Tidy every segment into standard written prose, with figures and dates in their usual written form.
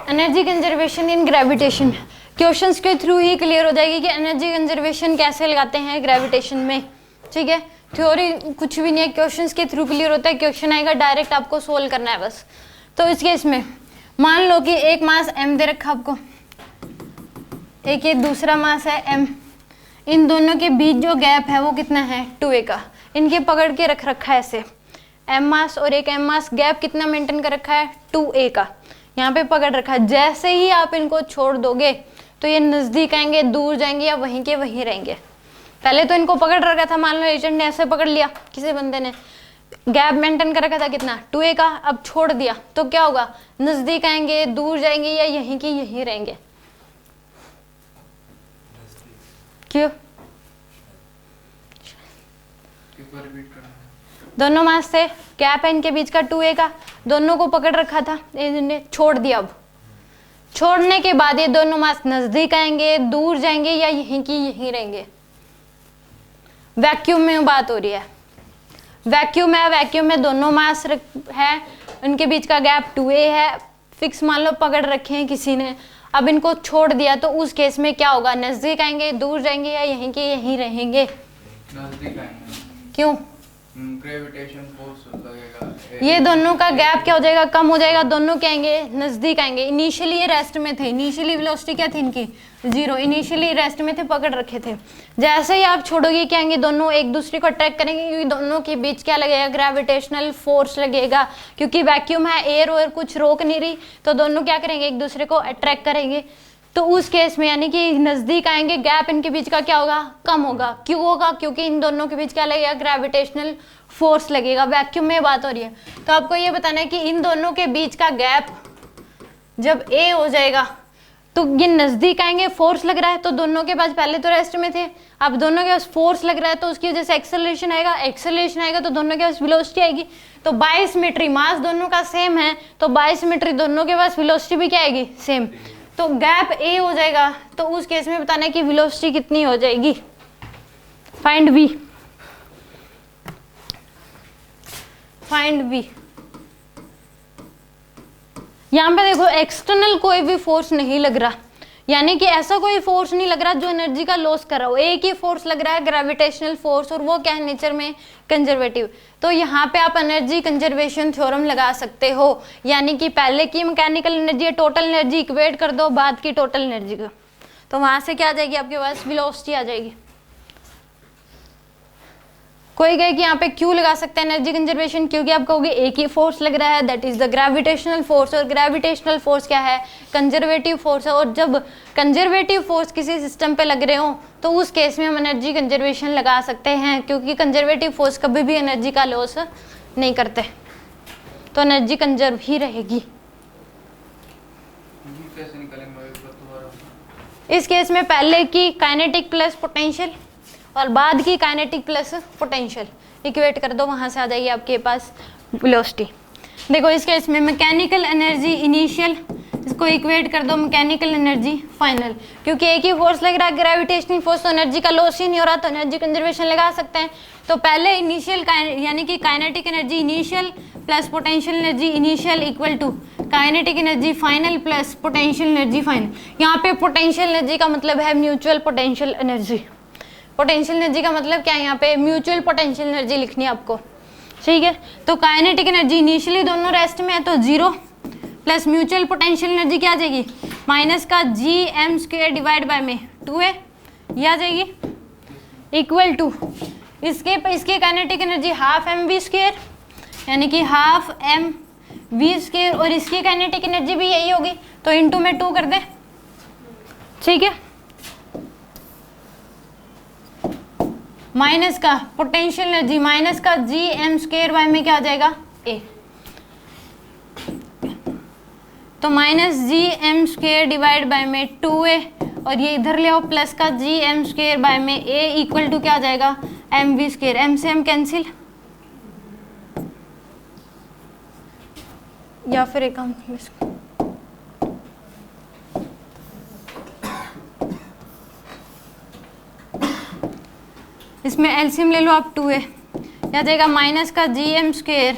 Energy conservation in gravitation, questions के through ही clear हो जाएगी कि एनर्जी कंजर्वेशन कैसे लगाते हैं ग्रेविटेशन में। ठीक है, थ्योरी कुछ भी नहीं है, क्वेश्चंस के थ्रू क्लियर होता है। क्वेश्चन आएगा डायरेक्ट आपको सोल्व करना है बस। तो इस केस में मान लो कि एक मास m दे रखा आपको, एक ये दूसरा मास है m, इन दोनों के बीच जो गैप है वो कितना है 2a का। इनके पकड़ के रख रखा है ऐसे, m मास और एक m मास, गैप कितना मेंटेन कर रखा है 2a का, यहाँ पे पकड़ रखा है। जैसे ही आप इनको छोड़ दोगे तो ये नजदीक आएंगे, दूर जाएंगे या वहीं के वहीं रहेंगे। पहले तो इनको पकड़ रखा था, मान लो एजेंट ने ऐसे पकड़ लिया, किसी बंदे ने गैप मेंटेन कर रखा था कितना 2a का, अब छोड़ दिया तो क्या होगा, नजदीक आएंगे, दूर जाएंगे या यहीं की यहीं रहेंगे। क्यों? दोनों मास थे, गैप है इनके बीच का 2a का, दोनों को पकड़ रखा था, इन्होंने छोड़ दिया। अब छोड़ने के बाद ये दोनों मास नजदीक आएंगे, दूर जाएंगे या यहीं की यहीं रहेंगे। वैक्यूम में बात हो रही है, वैक्यूम है, वैक्यूम में दोनों मास है, उनके बीच का गैप 2a है, फिक्स मान लो पकड़ रखे हैं किसी ने। अब इनको छोड़ दिया तो उस केस में क्या होगा, नजदीक आएंगे, दूर जाएंगे या यहीं के यहीं रहेंगे। नजदीक आएंगे। क्यों? ग्रेविटेशन फोर्स लगेगा, ये दोनों का गैप क्या हो जाएगा, कम हो जाएगा, दोनों क्या आएंगे, नजदीक आएंगे। इनिशियली ये रेस्ट में थे, इनिशियली वेलोसिटी क्या थी इनकी 0, इनिशियली रेस्ट में थे, पकड़ रखे थे। जैसे ही आप छोड़ोगे क्या आएंगे, दोनों एक दूसरे को अट्रैक्ट करेंगे, क्योंकि दोनों के बीच क्या लगेगा, ग्रेविटेशनल फोर्स लगेगा। क्योंकि वैक्यूम है, एयर और कुछ रोक नहीं रही, तो दोनों क्या करेंगे, एक दूसरे को अट्रैक्ट करेंगे। तो उस केस में यानी कि नजदीक आएंगे, गैप इनके बीच का क्या होगा, कम होगा। क्यों होगा? क्योंकि इन दोनों के बीच क्या लगेगा, ग्रेविटेशनल फोर्स लगेगा। वैक्यूम में बात हो रही है, तो आपको ये बताना है कि इन दोनों के बीच का गैप जब a हो जाएगा तो ये नजदीक आएंगे, फोर्स लग रहा है, तो दोनों के पास पहले तो रेस्ट में थे, अब दोनों के पास फोर्स लग रहा है, तो उसकी वजह से एक्सेलरेशन आएगा, एक्सेलरेशन आएगा तो दोनों के पास वेलोसिटी आएगी। तो बाइसिमेट्री, मास दोनों का सेम है, तो बाइसिमेट्री दोनों के पास वेलोसिटी भी क्या आएगी, सेम। तो गैप a हो जाएगा, तो उस केस में बताना है कि वेलोसिटी कितनी हो जाएगी। Find v, find v। यहाँ पे देखो एक्सटर्नल कोई भी फोर्स नहीं लग रहा, यानी कि ऐसा कोई फोर्स नहीं लग रहा जो एनर्जी का लॉस कर रहा हो। एक ही फोर्स लग रहा है, ग्रेविटेशनल फोर्स, और वो क्या है नेचर में कंजर्वेटिव। तो यहाँ पे आप एनर्जी कंजर्वेशन थ्योरम लगा सकते हो, यानी कि पहले की mechanical energy total energy equate कर दो बाद की टोटल एनर्जी को, तो वहां से क्या आ जाएगी आपके पास, वेलोसिटी आ जाएगी। कोई कहे कि यहाँ पे क्यों लगा सकते हैं एनर्जी कंजर्वेशन, क्योंकि आप कहोगे एक ही फोर्स लग रहा है, that is the gravitational force, और ग्रेविटेशनल फोर्स क्या है, कंजर्वेटिव फोर्स है। और जब कंजर्वेटिव फोर्स किसी सिस्टम पे लग रहे हो तो उस केस में हम एनर्जी कंजर्वेशन लगा सकते हैं, क्योंकि कंजर्वेटिव फोर्स कभी भी एनर्जी का लॉस नहीं करते, तो एनर्जी कंजर्व ही रहेगी। कैसे निकालेंगे? इस केस में पहले की काइनेटिक प्लस पोटेंशियल और बाद की काइनेटिक प्लस पोटेंशियल इक्वेट कर दो, वहां से आ जाएगी आपके पास वेलोसिटी। देखो इस केस में मैकेनिकल एनर्जी इनिशियल, इसको इक्वेट कर दो मैकेनिकल एनर्जी फाइनल, क्योंकि एक ही फोर्स लग रहा है ग्रेविटेशनल फोर्स, तो एनर्जी का लॉस ही नहीं हो रहा, तो एनर्जी कंजर्वेशन लगा सकते हैं। तो पहले इनिशियल यानी कि kinetic energy initial plus potential energy initial equal to kinetic energy final plus potential energy final. यहाँ पे पोटेंशियल एनर्जी का मतलब है mutual potential energy. Potential energy का मतलब क्या है, यहाँ पे म्यूचुअल पोटेंशियल एनर्जी लिखनी है आपको, ठीक है। तो काइनेटिक एनर्जी इनिशियली दोनों रेस्ट में है तो 0 प्लस म्यूचुअल पोटेंशियल एनर्जी क्या आ जाएगी, माइनस का g(m)² डिवाइड बाय में 2a, ये आ जाएगी इक्वल टू इसके काइनेटिक एनर्जी हाफ mv², यानी कि हाफ mv², और इसकी काइनेटिक एनर्जी भी यही होगी, तो इंटू में 2 कर दे, ठीक है। माइनस का पोटेंशियल एनर्जी माइनस का g(m)² बाय में क्या आ जाएगा, a, तो माइनस g(m)² डिवाइड बाय में 2a, और ये इधर ले आओ प्लस का g(m)² बाय में a इक्वल टू क्या आ जाएगा, mv², m से m कैंसिल, या फिर एक काम इसको इसमें एलसीएम ले लो आप 2a, या जाएगा माइनस का g(m)²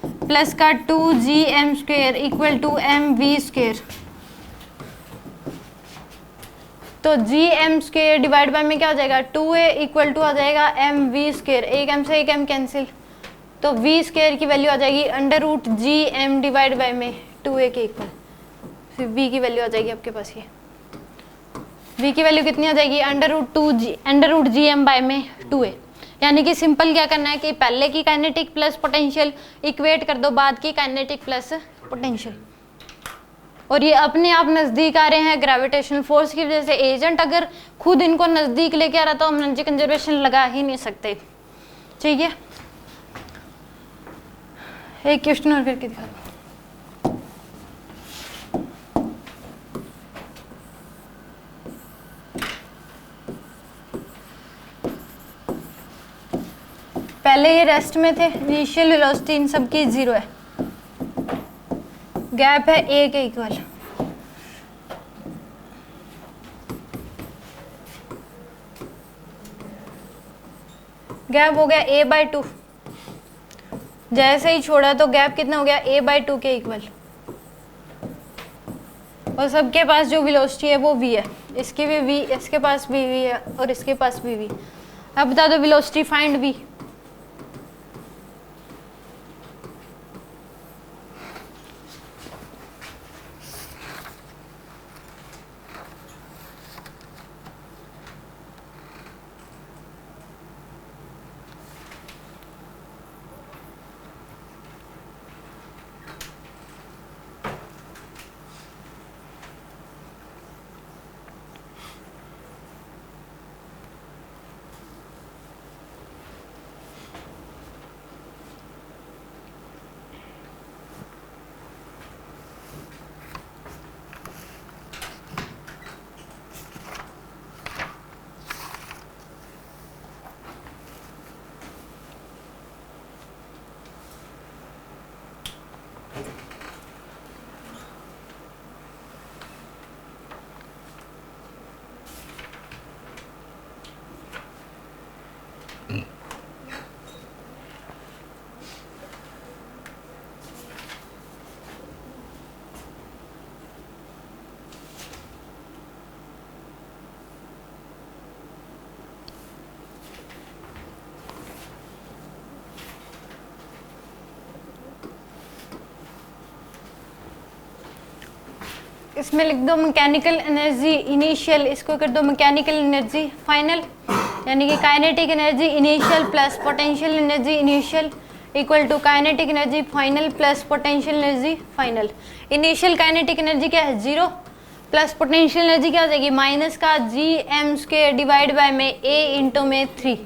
प्लस का 2g(m)² इक्वल टू mv²। तो G M square divide by में क्या हो जाएगा 2a इक्वल टू आ जाएगा एम वी स्क्वेयर, एक एम से एक एम कैंसिल, तो वी स्क्वेयर की वैल्यू आ जाएगी under root G M divide by में 2a के इक्वल, फिर v की वैल्यू आ जाएगी आपके पास ये v की वैल्यू कितनी आ जाएगी under root G M by में 2a। यानी कि सिंपल क्या करना है कि पहले की काइनेटिक प्लस पोटेंशियल इक्वेट कर दो बाद की काइनेटिक प्लस पोटेंशियल, और ये अपने आप नज़दीक आ रहे हैं ग्रेविटेशनल फोर्स की वजह से। एजेंट अगर खुद इनको नज़दीक लेके आ रहा तो हम एनर्जी कंजर्वेशन लगा ही नहीं सकते। ठीक है, एक क्वेश्चन और करके दिखा दो। पहले ये रेस्ट में थे, इनिशियल वेलोसिटी इन सब की 0 है, गैप है a के इक्वल, गैप हो गया a/2, जैसे ही छोड़ा तो गैप कितना हो गया a/2 के इक्वल, और सबके पास जो वेलोसिटी है वो v है, इसकी भी v, इसके पास भी v है और इसके पास भी v। अब बता दो वेलोसिटी फाइंड v। इसमें लिख दो मैकेनिकल एनर्जी इनिशियल, इसको कर दो मैकेनिकल एनर्जी फाइनल, यानी कि kinetic energy initial plus potential energy initial equal to kinetic energy final plus potential energy final. Initial kinetic energy क्या है 0 प्लस पोटेंशियल एनर्जी क्या हो जाएगी माइनस का G M square divide by में a into में 3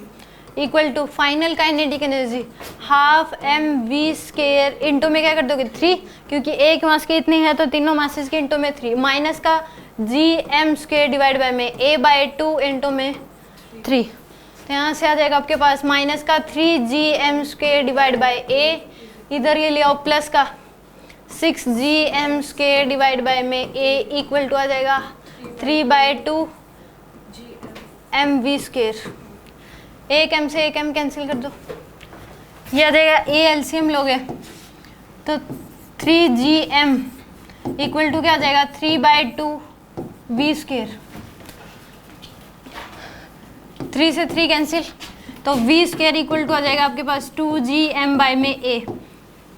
equal to final kinetic energy half M V square into में क्या कर दोगे 3, क्योंकि एक मास की इतनी है तो तीनों मासेस के इंटू में 3 माइनस का G M square divide by में a/2 इंटू में 3। तो यहाँ से आ जाएगा आपके पास माइनस का 3 G M square divide by a, इधर ये ले आओ प्लस का 6 G M square divide by में a इक्वल टू आ जाएगा 3/2 एम वी स्क्वेयर। एक एम से एक एम कैंसिल कर दो, ये आ जाएगा a एलसीएम लोगे तो 3 जी एम इक्वल टू क्या आ जाएगा 3/2 वी स्क्वेयर, 3 से 3 कैंसिल तो वी स्क्वेयर इक्वल टू आ जाएगा आपके पास 2 जी एम बाय में a,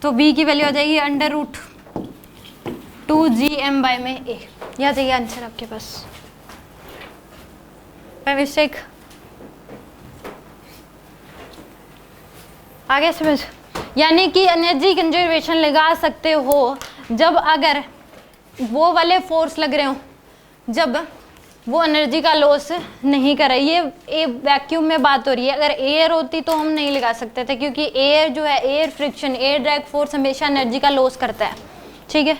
तो v की वैल्यू आ जाएगी under root 2 G M by में a। यह आ जाएगी आंसर आपके पास बाय मिस्टेक। आगे समझ, यानी कि एनर्जी कंजर्वेशन लगा सकते हो जब अगर वो वाले फोर्स लग रहे हो जब वो एनर्जी का लॉस नहीं कर रही है। ये वैक्यूम में बात हो रही है, अगर एयर होती तो हम नहीं लगा सकते थे, क्योंकि एयर जो है air friction air drag force हमेशा एनर्जी का लॉस करता है। ठीक है।